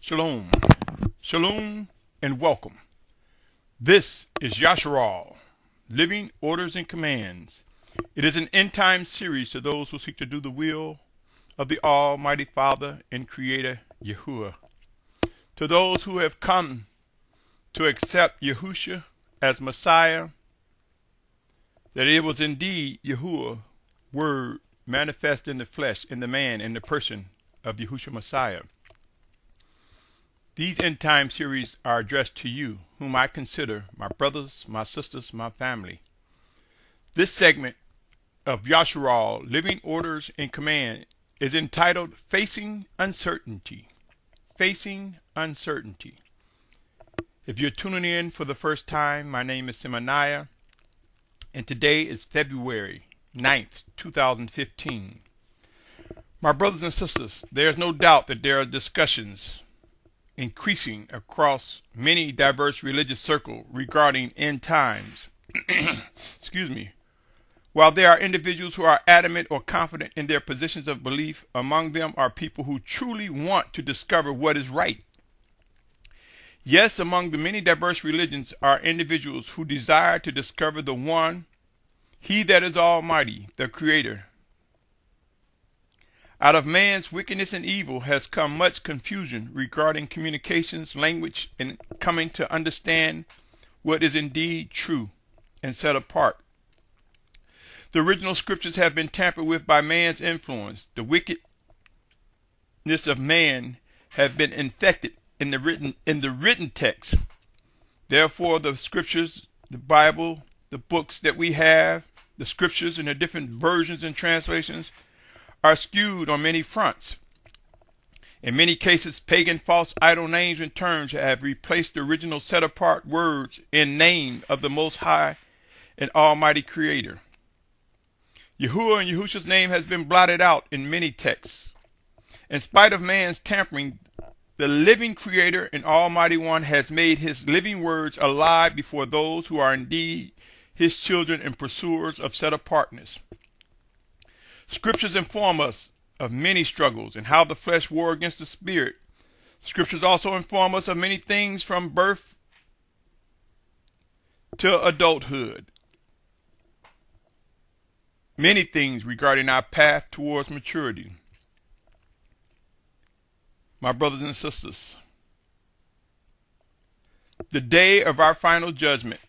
Shalom, shalom, and welcome. This is Yasharal, Living Orders and Commands. It is an end-time series to those who seek to do the will of the Almighty Father and Creator, Yahuwah. To those who have come to accept Yahushua as Messiah, that it was indeed Yahuwah, Word, manifest in the flesh, in the man, in the person of Yahushua Messiah. These end-time series are addressed to you, whom I consider my brothers, my sisters, my family. This segment of Yasharal, Living Orders and Command, is entitled Facing Uncertainty. Facing Uncertainty. If you're tuning in for the first time, my name is Symmanayah, and today is February 9th, 2015. My brothers and sisters, there's no doubt that there are discussions increasing across many diverse religious circles regarding end times. Excuse me. While there are individuals who are adamant or confident in their positions of belief, among them are people who truly want to discover what is right. Yes, among the many diverse religions are individuals who desire to discover the one, He that is Almighty, the Creator. Out of man's wickedness and evil has come much confusion regarding communications, language, and coming to understand what is indeed true and set apart. The original scriptures have been tampered with by man's influence. The wickedness of man have been infected in the written text. Therefore, the scriptures, the Bible, the books that we have, the scriptures and the different versions and translations are skewed on many fronts. In many cases, pagan false idol names and terms have replaced the original set-apart words in name of the Most High and Almighty Creator. Yahuwah and Yahushua's name has been blotted out in many texts. In spite of man's tampering, the living Creator and Almighty One has made His living words alive before those who are indeed His children and pursuers of set-apartness. Scriptures inform us of many struggles and how the flesh war against the spirit. Scriptures also inform us of many things from birth to adulthood. Many things regarding our path towards maturity. My brothers and sisters, the day of our final judgment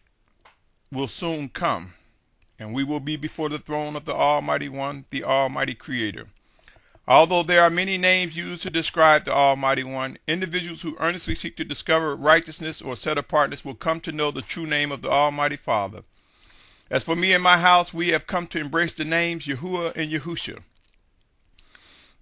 will soon come, and we will be before the throne of the Almighty One, the Almighty Creator. Although there are many names used to describe the Almighty One, individuals who earnestly seek to discover righteousness or set-apartness will come to know the true name of the Almighty Father. As for me and my house, we have come to embrace the names Yahuwah and Yahushua.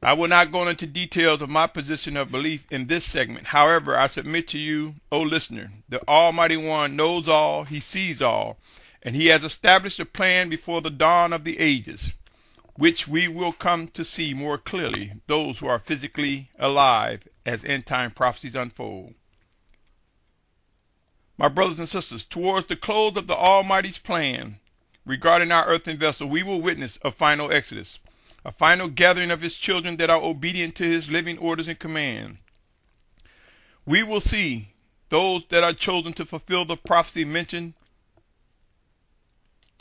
I will not go into details of my position of belief in this segment. However, I submit to you, O listener, the Almighty One knows all, He sees all, and He has established a plan before the dawn of the ages, which we will come to see more clearly, those who are physically alive, as end-time prophecies unfold. My brothers and sisters, towards the close of the Almighty's plan regarding our earthen vessel, we will witness a final exodus, a final gathering of His children that are obedient to His living orders and command. We will see those that are chosen to fulfill the prophecy mentioned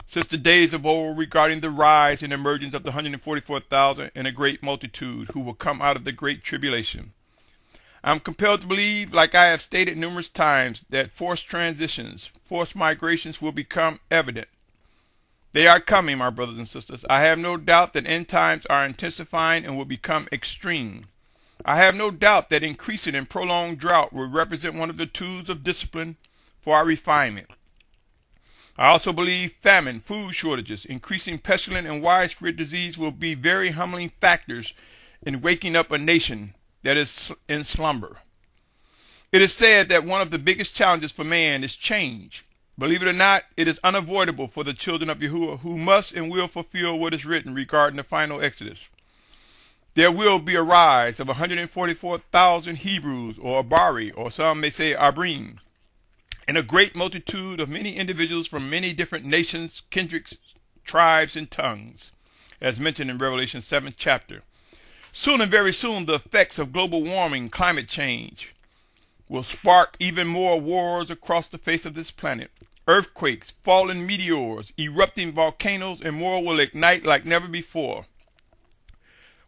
since the days of old regarding the rise and emergence of the 144,000 and a great multitude who will come out of the great tribulation. I am compelled to believe, like I have stated numerous times, that forced transitions, forced migrations will become evident. They are coming, my brothers and sisters. I have no doubt that end times are intensifying and will become extreme. I have no doubt that increasing and prolonged drought will represent one of the tools of discipline for our refinement. I also believe famine, food shortages, increasing pestilence, and widespread disease will be very humbling factors in waking up a nation that is in slumber. It is said that one of the biggest challenges for man is change. Believe it or not, it is unavoidable for the children of Yahuwah who must and will fulfill what is written regarding the final exodus. There will be a rise of 144,000 Hebrews, or Abari, or some may say Abrim, and a great multitude of many individuals from many different nations, kindreds, tribes, and tongues, as mentioned in Revelation 7th chapter. Soon and very soon, the effects of global warming, climate change, will spark even more wars across the face of this planet. Earthquakes, falling meteors, erupting volcanoes, and more will ignite like never before.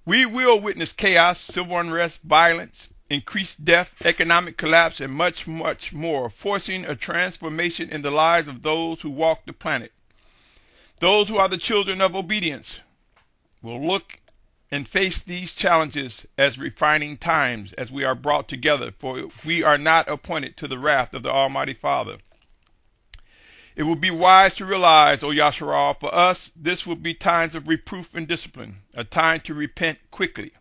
We will witness chaos, civil unrest, violence, increased death, economic collapse, and much, much more, forcing a transformation in the lives of those who walk the planet. Those who are the children of obedience will look and face these challenges as refining times as we are brought together, for we are not appointed to the wrath of the Almighty Father. It will be wise to realize, O Yasharal, for us, this will be times of reproof and discipline, a time to repent quickly,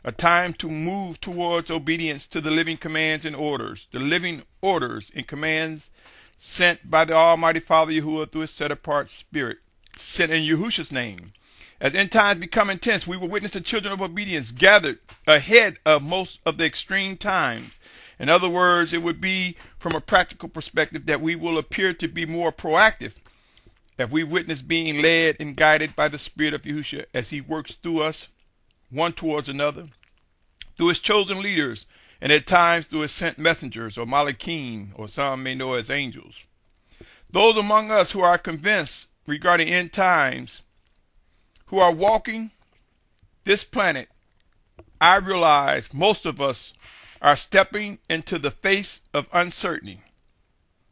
a time to move towards obedience to the living commands and orders, the living orders and commands sent by the Almighty Father Yahuwah through his set-apart Spirit, sent in Yahushua's name. As end times become intense, we will witness the children of obedience gathered ahead of most of the extreme times. In other words, it would be from a practical perspective that we will appear to be more proactive if we witness being led and guided by the Spirit of Yahushua as he works through us, one towards another, through his chosen leaders, and at times through his sent messengers, or Malachim, or some may know as angels. Those among us who are convinced regarding end times, who are walking this planet, I realize most of us are stepping into the face of uncertainty.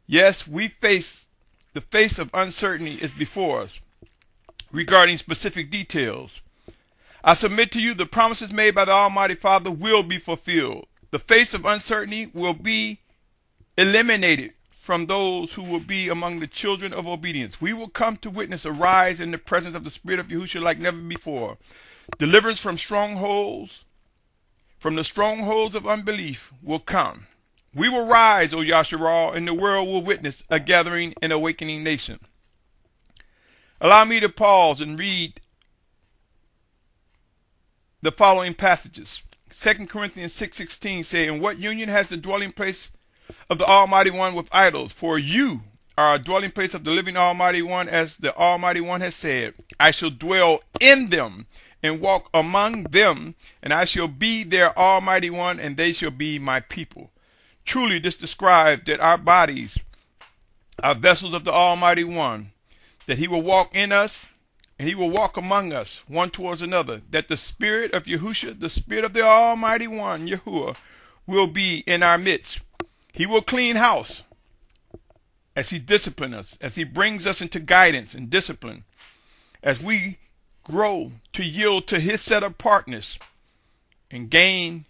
Yes, the face of uncertainty is before us regarding specific details. I submit to you the promises made by the Almighty Father will be fulfilled. The face of uncertainty will be eliminated from those who will be among the children of obedience. We will come to witness a rise in the presence of the Spirit of Yahushua like never before. Deliverance from strongholds, from the strongholds of unbelief will come. We will rise, O Yasharal, and the world will witness a gathering and awakening nation. Allow me to pause and read the following passages. 2 Corinthians 6:16 say, "And what union has the dwelling place of the Almighty One with idols? For you are a dwelling place of the living Almighty One, as the Almighty One has said, I shall dwell in them and walk among them, and I shall be their Almighty One, and they shall be my people." Truly, this describes that our bodies are vessels of the Almighty One, that he will walk in us, and he will walk among us, one towards another, that the Spirit of Yahushua, the Spirit of the Almighty One, Yahuwah, will be in our midst. He will clean house as he disciplines us, as he brings us into guidance and discipline, as we grow to yield to his set-apartness and gain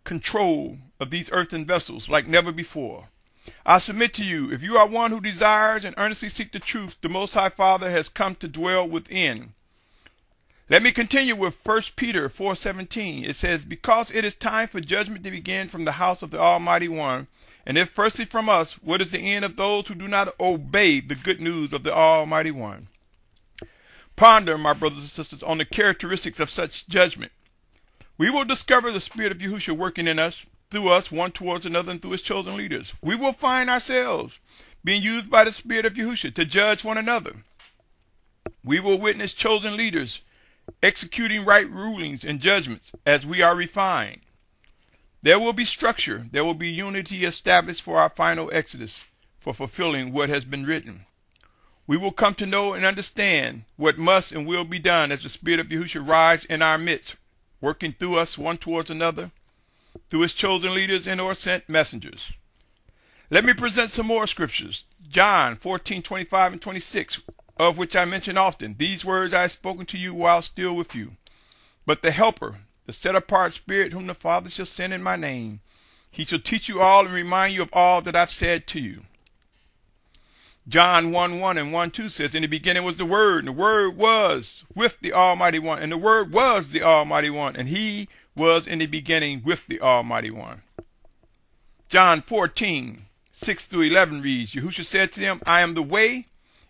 control of these earthen vessels like never before. I submit to you, if you are one who desires and earnestly seek the truth, the Most High Father has come to dwell within. Let me continue with 1 Peter 4:17. It says, "Because it is time for judgment to begin from the house of the Almighty One, and if firstly from us, what is the end of those who do not obey the good news of the Almighty One?" Ponder, my brothers and sisters, on the characteristics of such judgment. We will discover the Spirit of Yahushua working in us, through us, one towards another, and through his chosen leaders. We will find ourselves being used by the Spirit of Yahushua to judge one another. We will witness chosen leaders executing right rulings and judgments as we are refined. There will be structure. There will be unity established for our final exodus, for fulfilling what has been written. We will come to know and understand what must and will be done as the Spirit of Yahushua rises in our midst, working through us one towards another, through his chosen leaders and or sent messengers. Let me present some more scriptures. John 14:25 and 26, of which I mention often. "These words I have spoken to you while still with you. But the Helper, the set-apart Spirit, whom the Father shall send in my name, he shall teach you all and remind you of all that I've said to you." John 1:1 and 1:2 says, "In the beginning was the Word, and the Word was with the Almighty One, and the Word was the Almighty One, and he was in the beginning with the Almighty One." John 14:6 through 11 reads, "Yahushua said to them, I am the way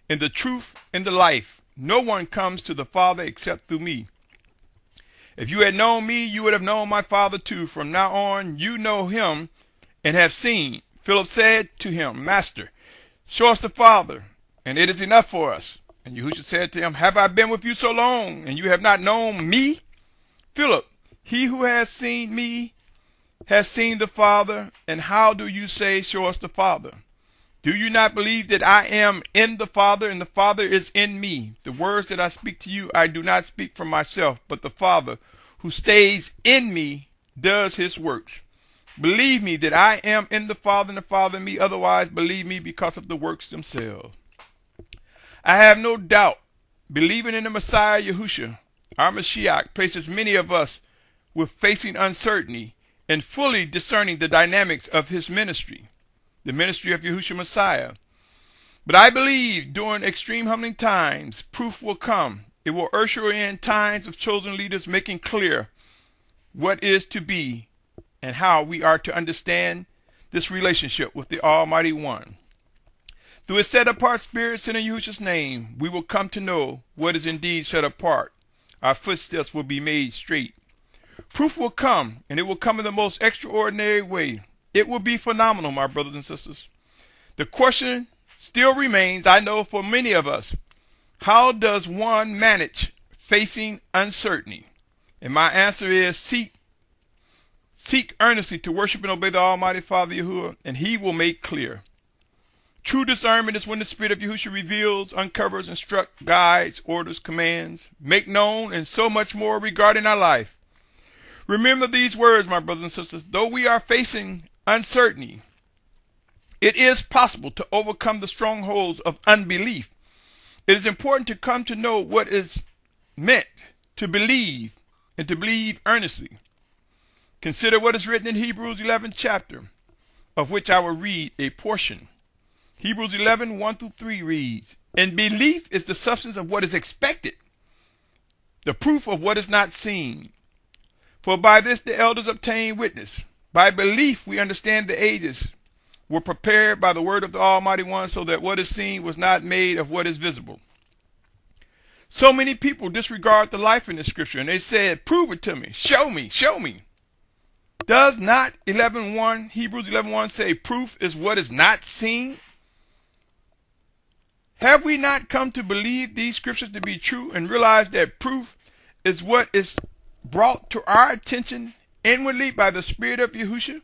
and the truth and the life. No one comes to the Father except through me. If you had known me, you would have known my Father too. From now on, you know him and have seen." Philip said to him, "Master, show us the Father, and it is enough for us." And Yahushua said to him, "Have I been with you so long, and you have not known me? Philip, he who has seen me has seen the Father, and how do you say, show us the Father? Do you not believe that I am in the Father, and the Father is in me? The words that I speak to you, I do not speak from myself, but the Father who stays in me does his works. Believe me that I am in the Father, and the Father in me. Otherwise, believe me because of the works themselves. I have no doubt, believing in the Messiah Yahushua, our Mashiach, places many of us with facing uncertainty and fully discerning the dynamics of his ministry, the ministry of Yahushua Messiah. But I believe during extreme humbling times, proof will come. It will usher in times of chosen leaders making clear what is to be and how we are to understand this relationship with the Almighty One. Through his set-apart spirit sent in Yahushua's name, we will come to know what is indeed set apart. Our footsteps will be made straight. Proof will come, and it will come in the most extraordinary way. It will be phenomenal, my brothers and sisters. The question still remains, I know, for many of us, how does one manage facing uncertainty? And my answer is seek earnestly to worship and obey the Almighty Father Yahuwah, and he will make clear. True discernment is when the Spirit of Yahushua reveals, uncovers, instructs, guides, orders, commands, make known, and so much more regarding our life. Remember these words, my brothers and sisters. Though we are facing uncertainty, it is possible to overcome the strongholds of unbelief. It is important to come to know what is meant to believe and to believe earnestly. Consider what is written in Hebrews 11 chapter, of which I will read a portion. Hebrews 11, 1-3 reads, and belief is the substance of what is expected, the proof of what is not seen. For by this the elders obtained witness. By belief we understand the ages were prepared by the word of the Almighty One, so that what is seen was not made of what is visible. So many people disregard the life in the scripture, and they said, prove it to me, show me, show me. Does not Hebrews 11:1 say proof is what is not seen? Have we not come to believe these scriptures to be true and realize that proof is what is brought to our attention inwardly by the Spirit of Yahushua?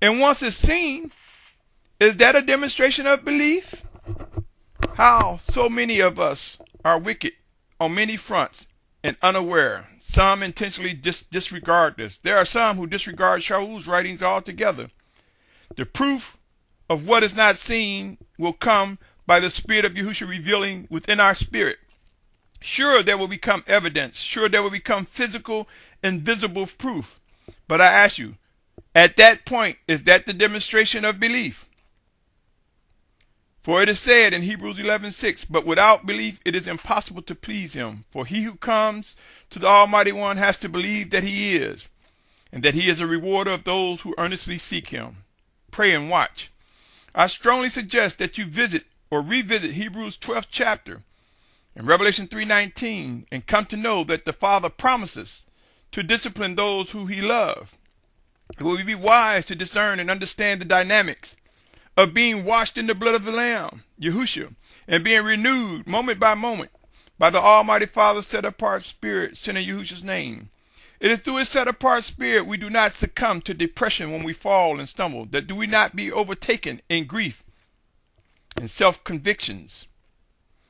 And once it's seen, is that a demonstration of belief? How so many of us are wicked on many fronts and unaware. Some intentionally disregard this. There are some who disregard Shaul's writings altogether. The proof of what is not seen will come by the Spirit of Yahushua revealing within our spirit. Sure, there will become evidence. Sure, there will become physical and visible proof. But I ask you, at that point, is that the demonstration of belief? For it is said in Hebrews 11:6, but without belief it is impossible to please him. For he who comes to the Almighty One has to believe that he is, and that he is a rewarder of those who earnestly seek him. Pray and watch. I strongly suggest that you visit or revisit Hebrews 12th chapter and Revelation 3:19 and come to know that the Father promises to discipline those who he loves. It will be wise to discern and understand the dynamics of being washed in the blood of the Lamb, Yahushua, and being renewed moment by moment by the Almighty Father's set-apart Spirit sent in Yahushua's name. It is through his set-apart Spirit we do not succumb to depression when we fall and stumble, that do we not be overtaken in grief and self-convictions.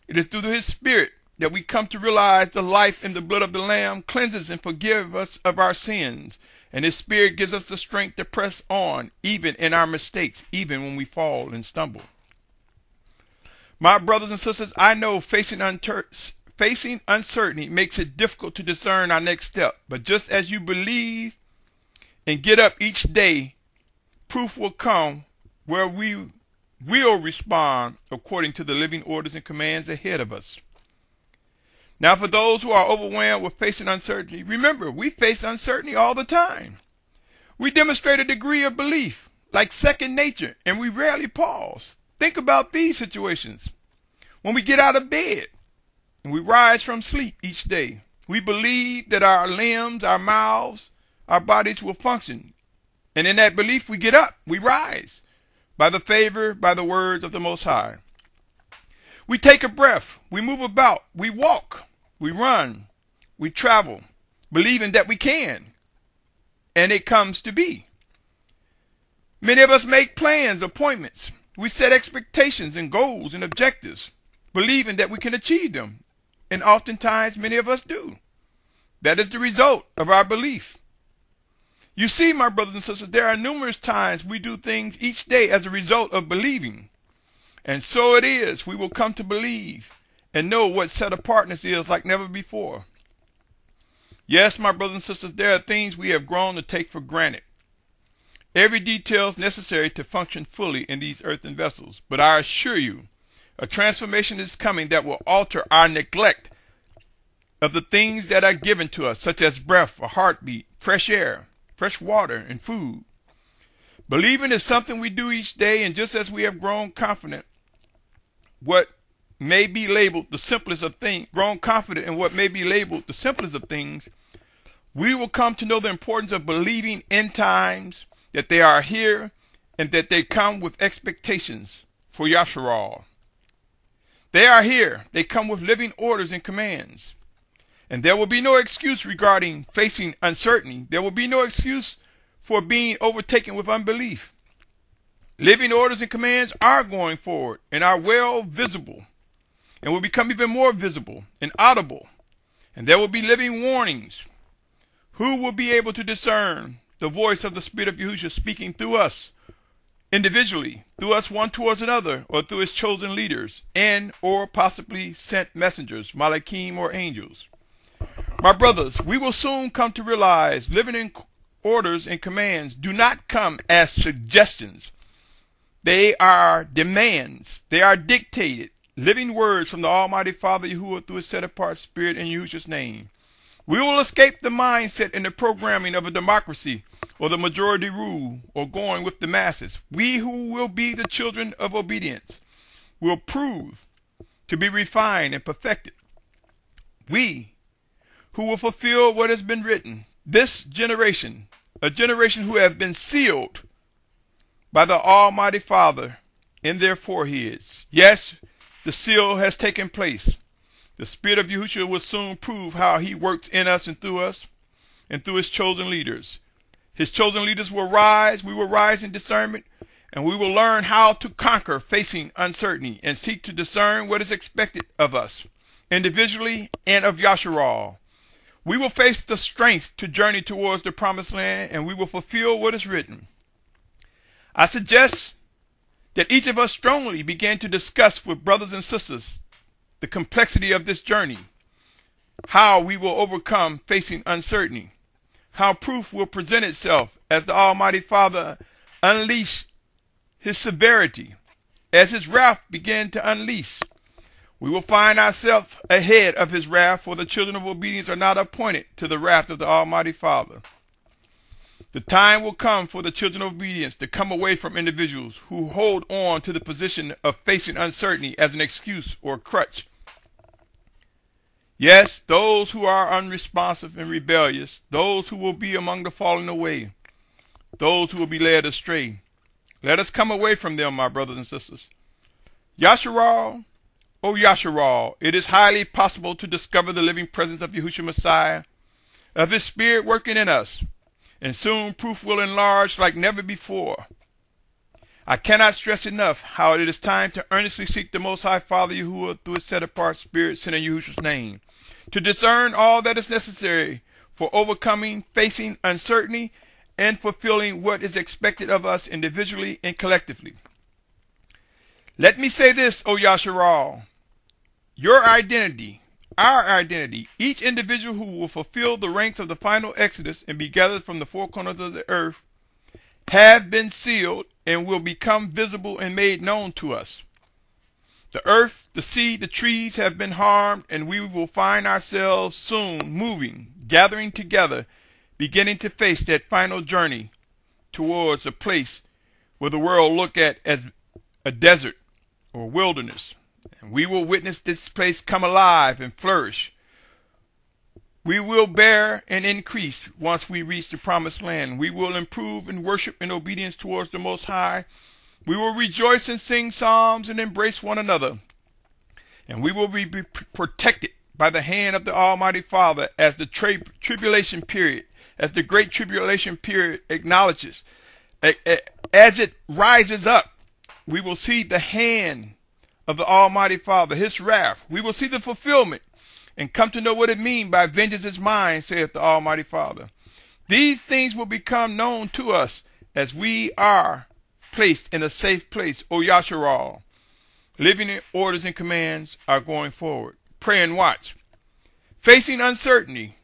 It is through his Spirit that we come to realize the life in the blood of the Lamb cleanses and forgives us of our sins, and his Spirit gives us the strength to press on even in our mistakes, even when we fall and stumble. My brothers and sisters, I know facing uncertainty makes it difficult to discern our next step. But just as you believe and get up each day, proof will come where we will respond according to the living orders and commands ahead of us. Now, for those who are overwhelmed with facing uncertainty, remember, we face uncertainty all the time. We demonstrate a degree of belief, like second nature, and we rarely pause. Think about these situations. When we get out of bed and we rise from sleep each day, we believe that our limbs, our mouths, our bodies will function. And in that belief, we get up, we rise, by the favor, by the words of the Most High. We take a breath, we move about, we walk, we run, we travel, believing that we can. and it comes to be. Many of us make plans, appointments. We set expectations and goals and objectives, believing that we can achieve them. And oftentimes, many of us do. That is the result of our belief. You see, my brothers and sisters, there are numerous times we do things each day as a result of believing. And so it is, we will come to believe and know what set apartness is like never before. Yes, my brothers and sisters, there are things we have grown to take for granted. Every detail is necessary to function fully in these earthen vessels. But I assure you, a transformation is coming that will alter our neglect of the things that are given to us, such as breath, a heartbeat, fresh air, fresh water, and food. Believing is something we do each day, and just as we have grown confident what may be labeled the simplest of things, we will come to know the importance of believing in times that they are here and that they come with expectations for Yasharal. They are here. They come with living orders and commands. And there will be no excuse regarding facing uncertainty. There will be no excuse for being overtaken with unbelief. Living orders and commands are going forward and are well visible and will become even more visible and audible. And there will be living warnings. Who will be able to discern the voice of the Spirit of Yahushua speaking through us individually, through us one towards another, or through his chosen leaders and or possibly sent messengers, Malachim or angels? My brothers, we will soon come to realize living in orders and commands do not come as suggestions. They are demands. They are dictated, living words from the Almighty Father Yahuwah through his set-apart Spirit in Yahushua's name. We will escape the mindset and the programming of a democracy or the majority rule or going with the masses. We who will be the children of obedience will prove to be refined and perfected. We who will fulfill what has been written. This generation, a generation who have been sealed by the Almighty Father in their foreheads. Yes, the seal has taken place. The Spirit of Yahushua will soon prove how he works in us and through his chosen leaders. His chosen leaders will rise. We will rise in discernment, and we will learn how to conquer facing uncertainty and seek to discern what is expected of us, individually and of Yasharal. We will face the strength to journey towards the promised land, and we will fulfill what is written. I suggest that each of us strongly begin to discuss with brothers and sisters the complexity of this journey, how we will overcome facing uncertainty, how proof will present itself as the Almighty Father unleash his severity, as his wrath began to unleash. We will find ourselves ahead of his wrath, for the children of obedience are not appointed to the wrath of the Almighty Father. The time will come for the children of obedience to come away from individuals who hold on to the position of facing uncertainty as an excuse or crutch. Yes, those who are unresponsive and rebellious, those who will be among the fallen away, those who will be led astray. Let us come away from them, my brothers and sisters. Yasharal, O Yasharal, it is highly possible to discover the living presence of Yahushua Messiah, of his Spirit working in us, and soon proof will enlarge like never before. I cannot stress enough how it is time to earnestly seek the Most High Father Yahuwah through his set-apart Spirit sent in Yahushua's name, to discern all that is necessary for overcoming, facing uncertainty, and fulfilling what is expected of us individually and collectively. Let me say this, O Yasharal, your identity, our identity, each individual who will fulfill the ranks of the final exodus and be gathered from the four corners of the earth, have been sealed and will become visible and made known to us. The earth, the sea, the trees have been harmed, and we will find ourselves soon moving, gathering together, beginning to face that final journey towards a place where the world look at as a desert or wilderness. And we will witness this place come alive and flourish. We will bear and increase once we reach the promised land. We will improve in worship and obedience towards the Most High. We will rejoice and sing psalms and embrace one another. And we will be protected by the hand of the Almighty Father as the tribulation period as the great tribulation period acknowledges. As it rises up, we will see the hand of the Almighty Father, his wrath. We will see the fulfillment and come to know what it means by vengeance is mine, saith the Almighty Father. These things will become known to us as we are placed in a safe place, O Yasharal. Living orders and commands are going forward. Pray and watch. Facing uncertainty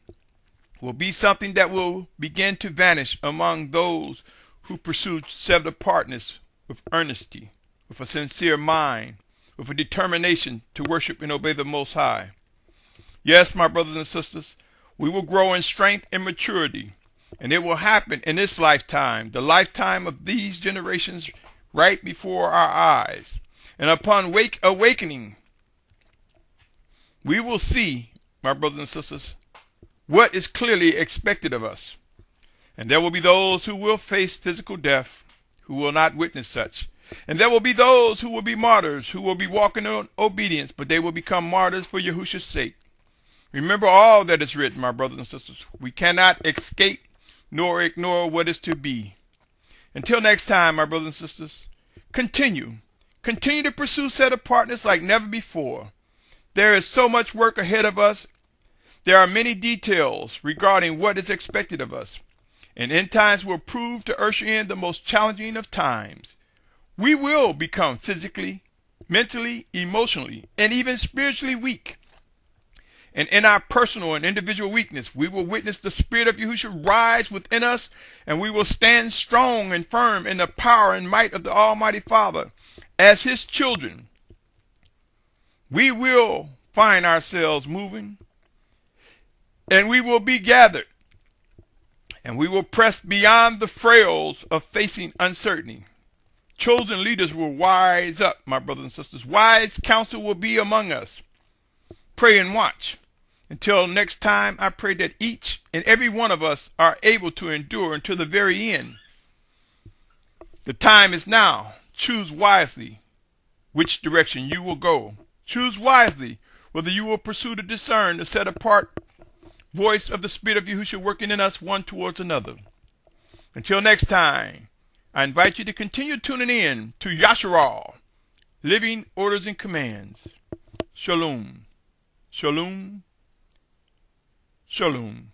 will be something that will begin to vanish among those who pursue set-apartness with earnestly, with a sincere mind, with a determination to worship and obey the Most High. Yes, my brothers and sisters, we will grow in strength and maturity, and it will happen in this lifetime, the lifetime of these generations right before our eyes. And upon awakening, we will see, my brothers and sisters, what is clearly expected of us. And there will be those who will face physical death, who will not witness such. And there will be those who will be martyrs, who will be walking in obedience, but they will become martyrs for Yahushua's sake. Remember all that is written, my brothers and sisters. We cannot escape nor ignore what is to be. Until next time, my brothers and sisters, continue to pursue set-apartness like never before. There is so much work ahead of us. There are many details regarding what is expected of us. And end times will prove to usher in the most challenging of times. We will become physically, mentally, emotionally, and even spiritually weak. And in our personal and individual weakness, we will witness the Spirit of Yahushua rise within us, and we will stand strong and firm in the power and might of the Almighty Father. As his children, we will find ourselves moving, and we will be gathered, and we will press beyond the frails of facing uncertainty. Chosen leaders will rise up, my brothers and sisters. Wise counsel will be among us. Pray and watch. Until next time, I pray that each and every one of us are able to endure until the very end. The time is now. Choose wisely which direction you will go. Choose wisely whether you will pursue to discern the set-apart voice of the Spirit of Yahushua working in us one towards another. Until next time, I invite you to continue tuning in to Yasharal, Living Orders and Commands. Shalom. Shalom. Shalom.